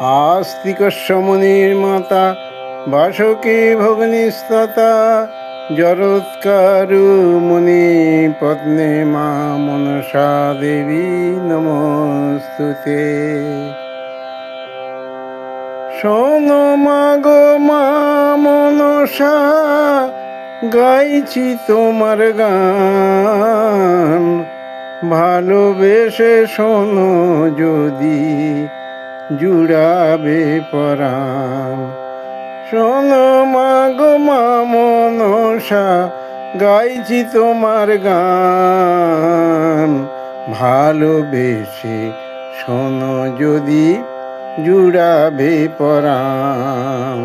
আস্তিকস্য মুনির্মাতা বাসকে ভগ্নিস্ততা জরৎকারু মুনি পত্নে মা মনসা দেবী নমস্তুতে। শোনো মাগো মা মনসা, গাইছি তোমার গান, ভালোবেসে শোনো যদি জুড়াবে পরাণ। শোনো মাগো মা মনসা, গাইছি তোমার গান, ভালোবেসে শোনো যদি জুড়াবে পরাণ।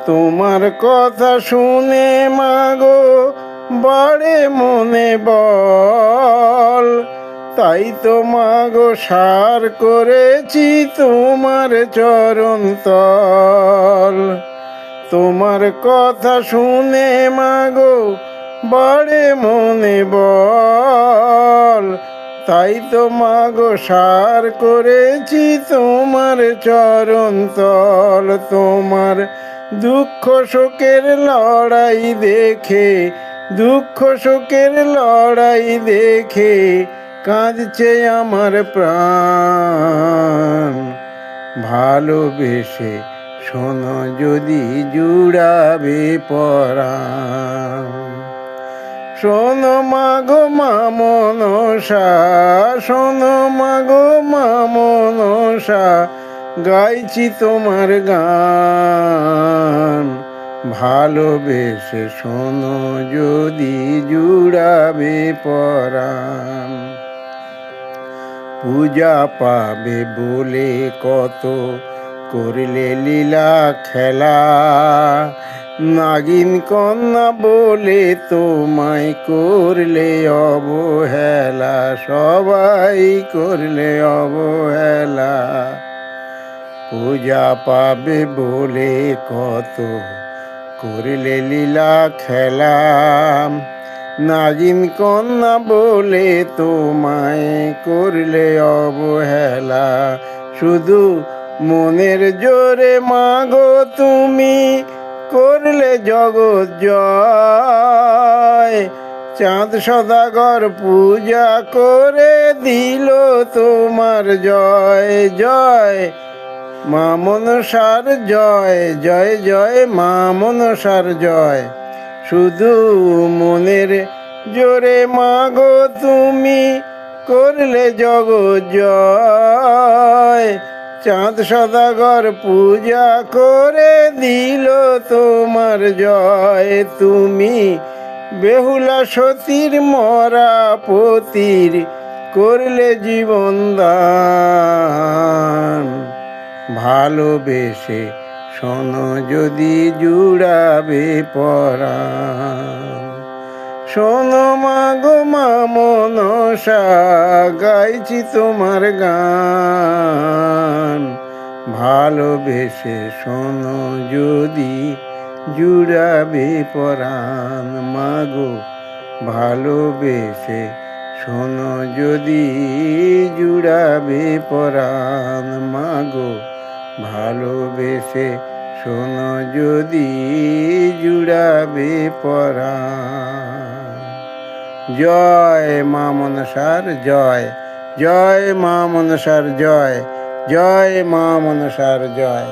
তোমার কথা শুনে মাগো বাড়ে মনে বল, তাই তো মাগো সার করেছি তোমার চরণ তল। তোমার কথা শুনে মাগো বাড়ে মনে বল, তাই তো মাগো সার করেছি তোমার চরণ তল। তোমার দুঃখ শোকের লড়াই দেখে, দুঃখ শোকের লড়াই দেখে কাঁদছে আমার প্রাণ, ভালোবেসে শোনো যদি জুড়াবে পরাণ। শোনো মাগো মা মনসা, শোনো মাগো মা মনসা, গাইছি তোমার গান, ভালোবেসে শোনো যদি জুড়াবে পরাণ। পূজা পাবে বলে কত করলে লীলা খেলা, নাগিন কন্যা বলে তোমায় করলে অবহেলা, সবাই করলে অবহেলা। পূজা পাবে বলে কত করলে লীলা খেলা, নাগিন কন্যা বলে তোমায় করলে অবহেলা। শুধু মনের জোরে মাগো তুমি করলে জগৎ জয়, চাঁদ সদাগর পূজা করে দিল তোমার জয় জয়। মা মনসার জয় জয় জয়, মা মনসার জয়। শুধু মনের জোরে মাগো তুমি করলে জগৎ জয়, চাঁদ সদাগর পূজা করে দিল তোমার জয়। তুমি বেহুলা সতীর মরা পতির করলে জীবন দান, ভালোবেসে শোনো যদি জুড়াবে পরাণ। শোনো মাগো মা মনসা, গাইছি তোমার গান, ভালোবেসে শোনো যদি জুড়াবে পরাণ। মাগো ভালোবেসে শোনো যদি জুড়াবে পরাণ, মাগো ভালোবেসে শোনো যদি জুড়াবে পরাণ। জয় মা মনসার জয়, জয় মা মনসার জয়, জয় মা মনসার জয়।